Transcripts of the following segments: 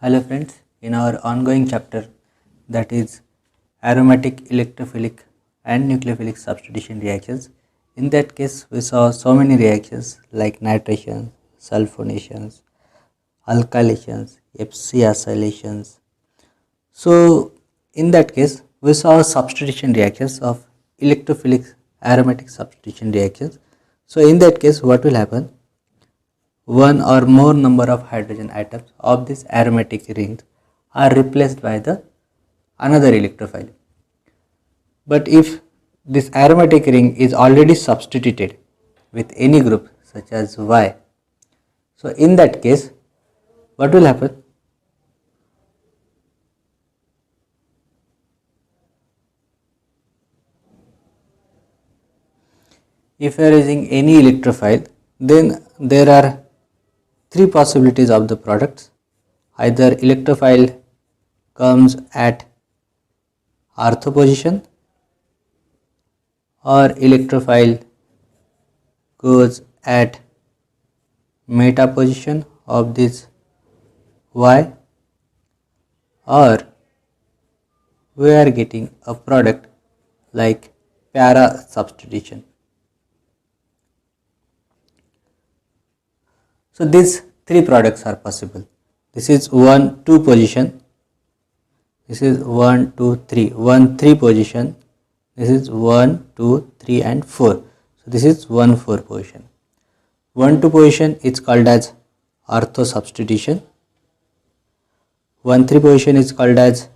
Hello friends, in our ongoing chapter that is aromatic, electrophilic and nucleophilic substitution reactions. In that case we saw so many reactions like nitrations, sulfonations, alkylations, Fc-acylations. So in that case we saw substitution reactions of electrophilic aromatic substitution reactions. So in that case what will happen? One or more number of hydrogen atoms of these aromatic rings are replaced by the another electrophile. But if this aromatic ring is already substituted with any group such as Y, so in that case what will happen? If you are using any electrophile, then there are three possibilities of the products. Either electrophile comes at ortho position or electrophile goes at meta position of this Y, or we are getting a product like para substitution. So these three products are possible. This is 1 2 position, this is 1 2 3, 1 3 position, this is 1 2 3 and 4. So this is 1 4 position. 1 2 position is called as ortho substitution. 1 3 position is called as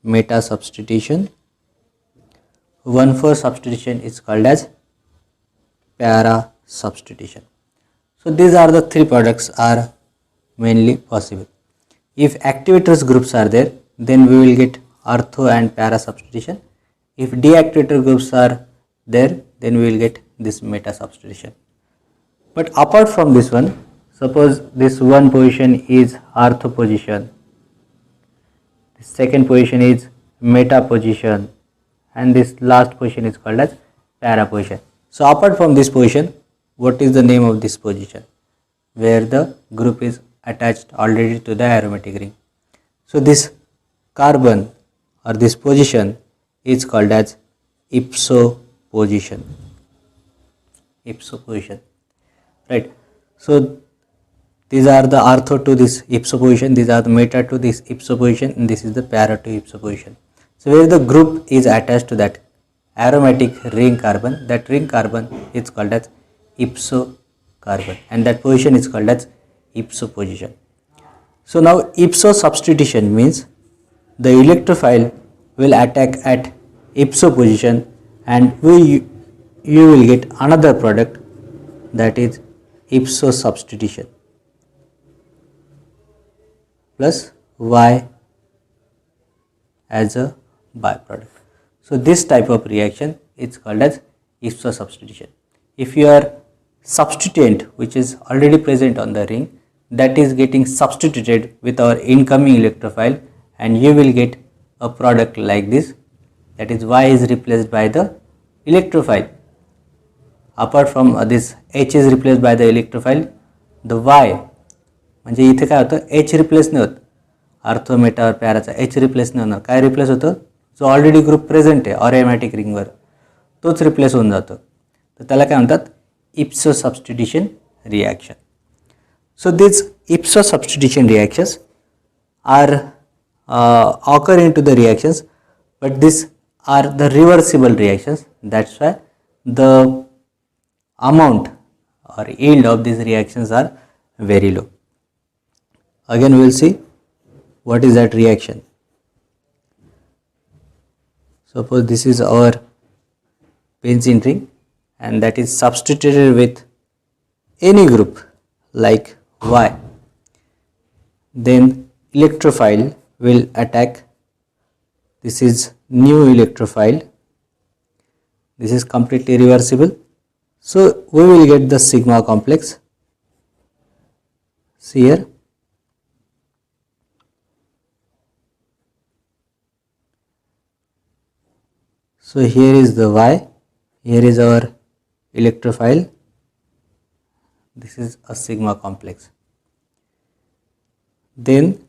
meta substitution. 1 4 substitution is called as para substitution. So these are the three products are mainly possible. If activators groups are there, then we will get ortho and para substitution. If deactivator groups are there, then we will get this meta substitution. But apart from this one, suppose this one position is ortho position, the second position is meta position, and this last position is called as para position. So apart from this position, what is the name of this position where the group is attached already to the aromatic ring? So this carbon or this position is called as ipso position. Ipso position, right? So these are the ortho to this ipso position, these are the meta to this ipso position, and this is the para to ipso position. So where the group is attached to that aromatic ring carbon, that ring carbon is called as ipso carbon, and that position is called as ipso position. So now ipso substitution means the electrophile will attack at ipso position, and you will get another product, that is ipso substitution plus Y as a byproduct. So this type of reaction is called as ipso substitution. If your substituent which is already present on the ring, that is getting substituted with our incoming electrophile, and you will get a product like this, that is Y is replaced by the electrophile. Apart from this H is replaced by the electrophile, the Y म्हणजे इथे काय होतं, H replace नाही होत, ortho Meta और पॅराचा H replace नाही होणार. काय रिप्लेस होतं, जो ऑलरेडी ग्रुप प्रेझेंट आहे अरोमॅटिक रिंगवर तोच रिप्लेस होऊन जातो. तर त्याला काय म्हणतात, ipso substitution reaction. So these ipso substitution reactions are occur into the reactions, but these are the reversible reactions. That's why the amount or yield of these reactions are very low. Again we will see what is that reaction. Suppose this is our benzene ring, and that is substituted with any group like Y, then electrophile will attack. This is new electrophile, this is completely reversible. So we will get the sigma complex. See here, so here is the Y, here is our electrophile, this is a sigma complex. Then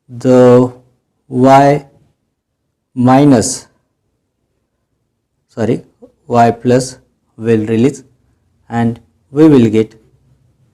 the y plus will release, and we will get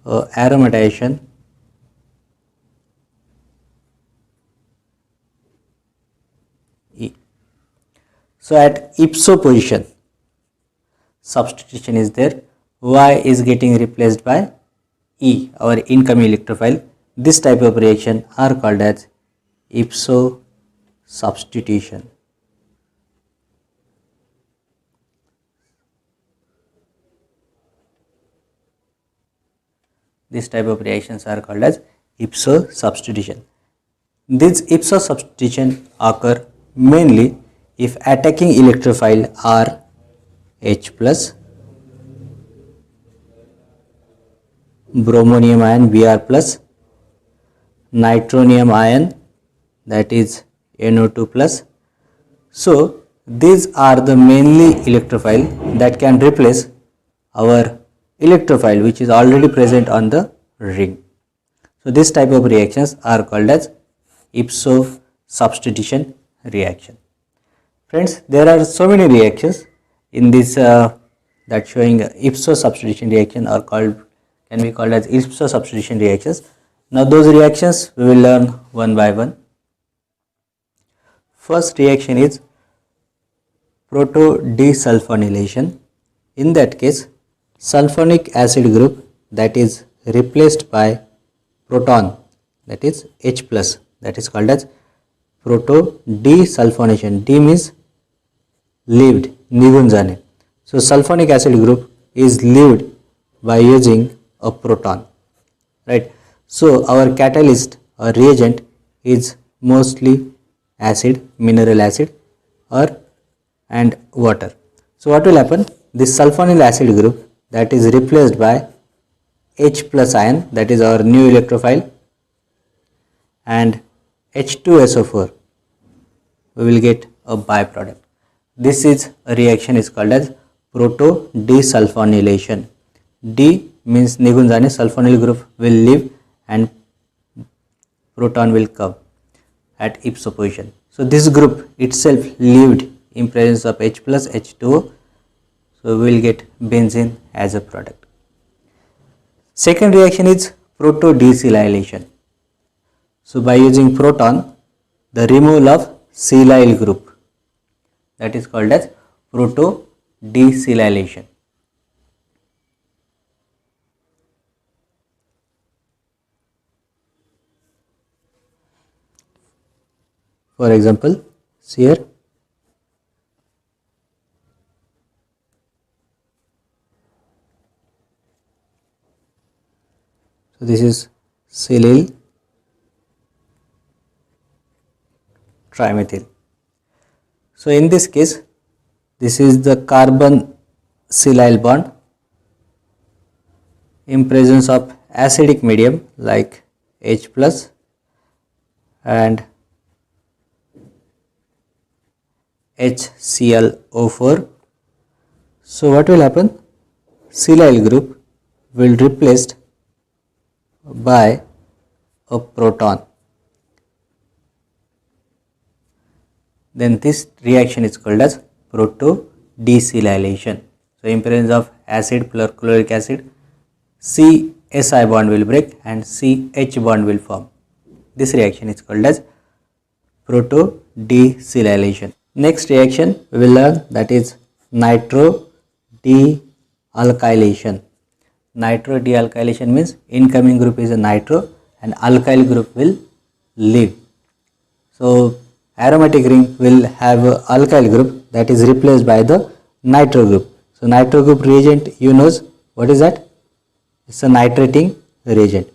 aromatization E. So at ipso position, substitution is there, Y is getting replaced by E, our incoming electrophile. This type of reaction are called as ipso substitution. This type of reactions are called as ipso substitution. This ipso substitution occur mainly if attacking electrophile are H plus, bromonium ion Br plus, nitronium ion that is NO2 plus. So these are the mainly electrophile that can replace our electrophile which is already present on the ring. So this type of reactions are called as ipso substitution reaction. Friends, there are so many reactions in this that showing ipso substitution reaction are can be called as ipso substitution reactions. Now those reactions we will learn one by one. First reaction is proto-desulfonylation. In that case, sulfonic acid group that is replaced by proton, that is H plus, that is called as proto-desulfonation. D means leaved, निघून जाणे. So sulfonic acid group is leaved by using a proton, right? So our catalyst or reagent is mostly acid, mineral acid and water. So what will happen? This sulfonyl acid group that is replaced by H plus ion, that is our new electrophile, and H2SO4, we will get a byproduct. This is a reaction is called as proto-desulfonylation. D means निघून जाणे, sulfonyl group will leave and proton will come at ipso position. So this group itself lived in presence of H plus H2O, so we will get benzene as a product. Second reaction is proto-desilylation. So by using proton, the removal of silyl group, that is called as proto-desilylation. For example, see here, so this is silyl trimethyl. So in this case, this is the carbon silyl bond in presence of acidic medium like H plus and HClO4. So what will happen? Silyl group will replaced by a proton. Then this reaction is called as proto-desilylation. So in presence of acid chloric acid, CSI bond will break and CH bond will form. This reaction is called as proto-desilylation. Next reaction we will learn, that is nitro-dealkylation. Nitro-dealkylation means incoming group is a nitro and alkyl group will leave. So aromatic ring will have a alkyl group that is replaced by the nitro group. So nitro group reagent, you knows what is that? It's a nitrating reagent.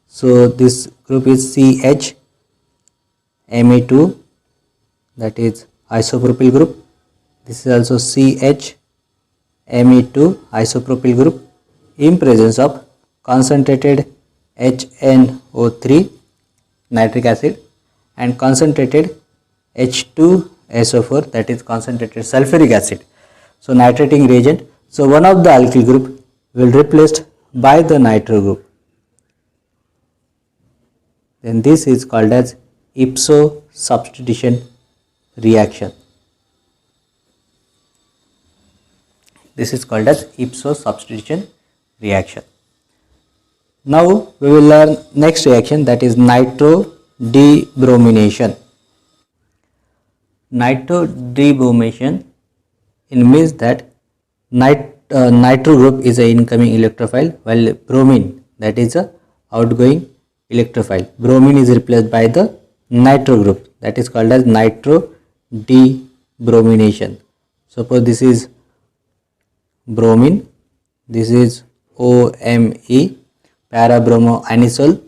So this group is CHMe2, that is isopropyl group. This is also CHMe2 isopropyl group in presence of concentrated HNO3 nitric acid and concentrated H2SO4, that is concentrated sulfuric acid. So nitrating reagent. So one of the alkyl group will replaced by the nitro group. Then this is called as ipso substitution reaction. This is called as ipso substitution reaction. Now we will learn next reaction, that is nitro debromination. Nitro debromination means that nitro group is an incoming electrophile, while bromine, that is a outgoing electrophile. Bromine is replaced by the nitro group, that is called as nitro debromination. Suppose this is bromine, this is OMe, parabromoanisole.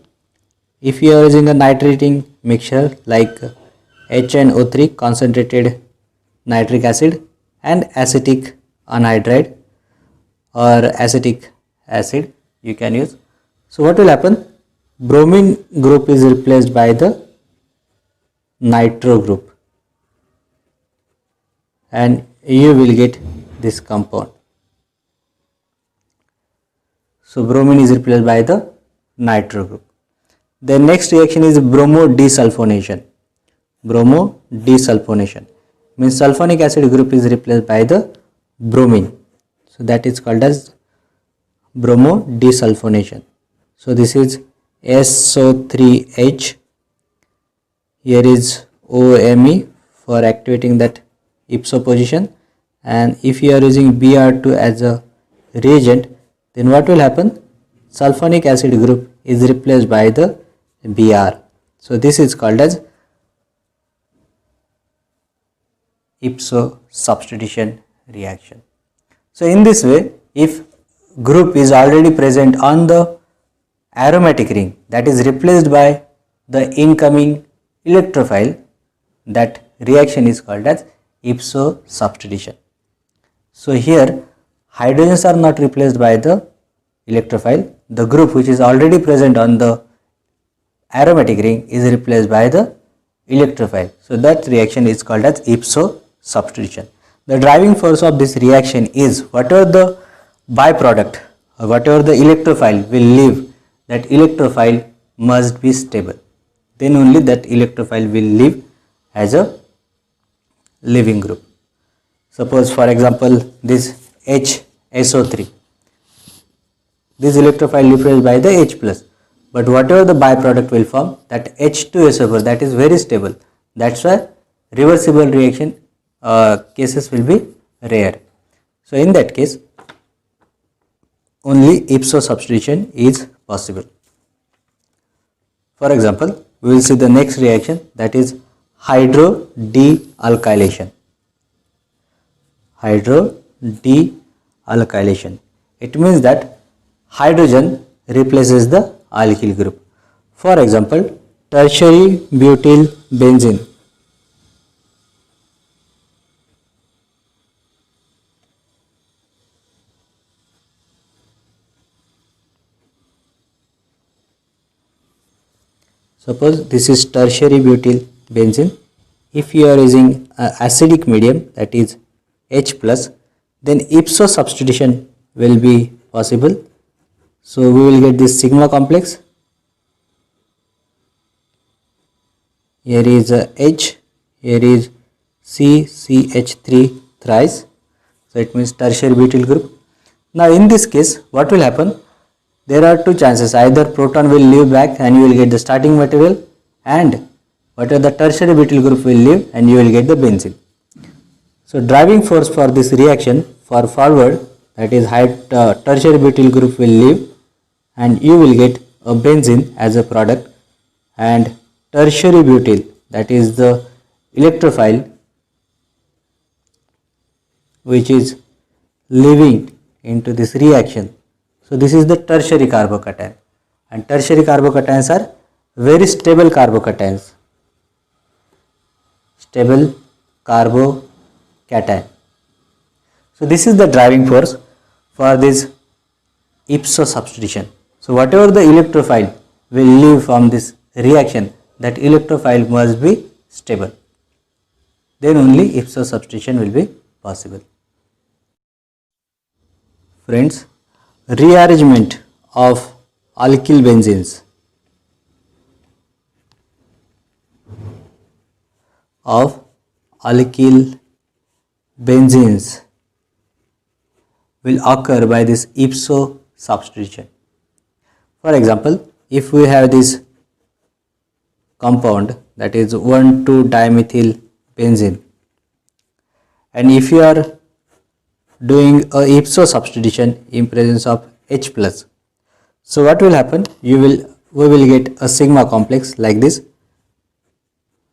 If you are using a nitrating mixture like HNO3, concentrated nitric acid, and acetic anhydride or acetic acid you can use. So what will happen? Bromine group is replaced by the nitro group and you will get this compound. So bromine is replaced by the nitro group. The next reaction is bromo desulfonation. Bromo desulfonation means sulfonic acid group is replaced by the bromine. So that is called as bromo desulfonation. So this is SO3H. Here is OMe for activating that ipso position, and if you are using Br2 as a reagent, then what will happen? Sulfonic acid group is replaced by the Br. So this is called as ipso substitution reaction. So in this way, if group is already present on the aromatic ring that is replaced by the incoming electrophile, that reaction is called as ipso substitution. So here hydrogens are not replaced by the electrophile, the group which is already present on the aromatic ring is replaced by the electrophile. So that reaction is called as ipso substitution. The driving force of this reaction is whatever the byproduct or whatever the electrophile will leave, that electrophile must be stable. Then only that electrophile will leave as a leaving group. Suppose for example this HSO3, this electrophile replaced by the H plus, but whatever the byproduct will form, that H2SO4, that is very stable. That's why reversible reaction cases will be rare. So in that case only ipso substitution is possible. For example, we will see the next reaction, that is hydrodealkylation. Hydrodealkylation. It means that hydrogen replaces the alkyl group. For example, tertiary butyl benzene. Suppose this is tertiary butyl benzene. If you are using acidic medium, that is H plus, then ipso substitution will be possible. So we will get this sigma complex. Here is H, here is CCH3 thrice. So it means tertiary butyl group. Now in this case, what will happen? There are two chances, either proton will leave back and you will get the starting material, and whatever the tertiary butyl group will leave and you will get the benzene. So driving force for this reaction for forward, that is tertiary butyl group will leave and you will get a benzene as a product, and tertiary butyl, that is the electrophile which is leaving into this reaction. So this is the tertiary carbocation, and tertiary carbocations are very stable carbocations. Stable carbocation. So this is the driving force for this ipso substitution. So whatever the electrophile will leave from this reaction, that electrophile must be stable. Then only ipso substitution will be possible. Friends, rearrangement of alkyl benzenes. of alkyl benzenes will occur by this ipso substitution. For example, if we have this compound that is 1,2-dimethyl benzene, and if you are doing a ipso substitution in presence of H plus, so what will happen? We will get a sigma complex like this.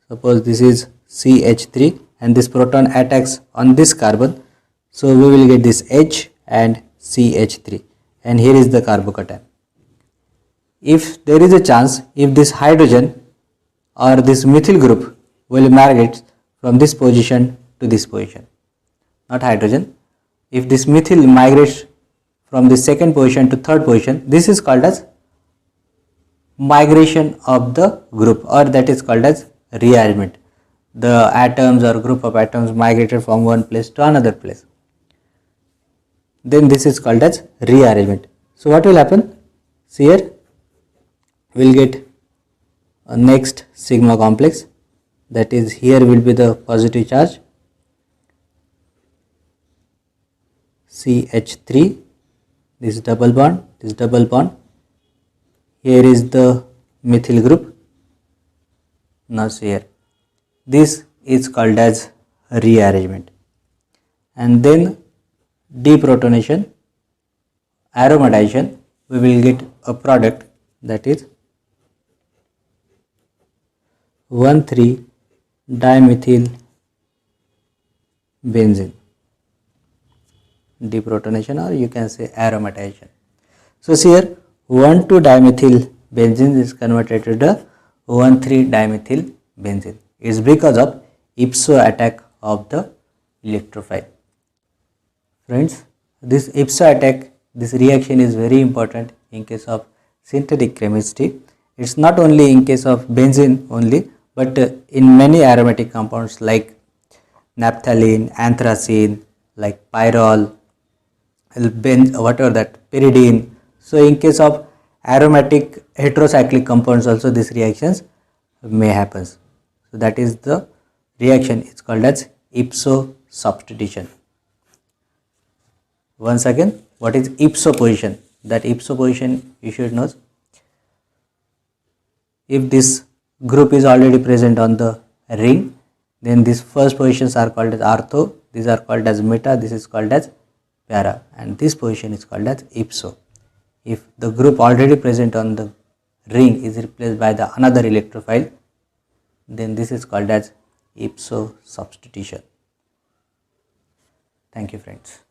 Suppose this is CH3 and this proton attacks on this carbon, so we will get this H and CH3, and here is the carbocation. If there is a chance, if this hydrogen or this methyl group will migrate from this position to this position, not hydrogen, if this methyl migrates from the second position to third position, this is called as migration of the group, or that is called as rearrangement. The atoms or group of atoms migrated from one place to another place. Then this is called as rearrangement. So what will happen? See here, we will get a next sigma complex, that is here will be the positive charge CH3, this double bond, this double bond, here is the methyl group. Now see here, this is called as rearrangement. And then deprotonation, aromatization, we will get a product that is 1,3-dimethyl benzene. Deprotonation, or you can say aromatization. So see here, 1,2-dimethyl benzene is converted to the 1,3-dimethyl benzene. It is because of ipso attack of the electrophile. Friends, this ipso attack, this reaction is very important in case of synthetic chemistry. It's not only in case of benzene only, but in many aromatic compounds like naphthalene, anthracene, like pyrrole, whatever that, pyridine. So in case of aromatic heterocyclic compounds also these reactions may happen. So that is the reaction, it's called as ipso substitution. Once again, what is ipso position? That ipso position you should know. If this group is already present on the ring, then these first positions are called as ortho, these are called as meta, this is called as para, and this position is called as ipso. If the group already present on the ring is replaced by the another electrophile, then this is called as ipso substitution. Thank you friends.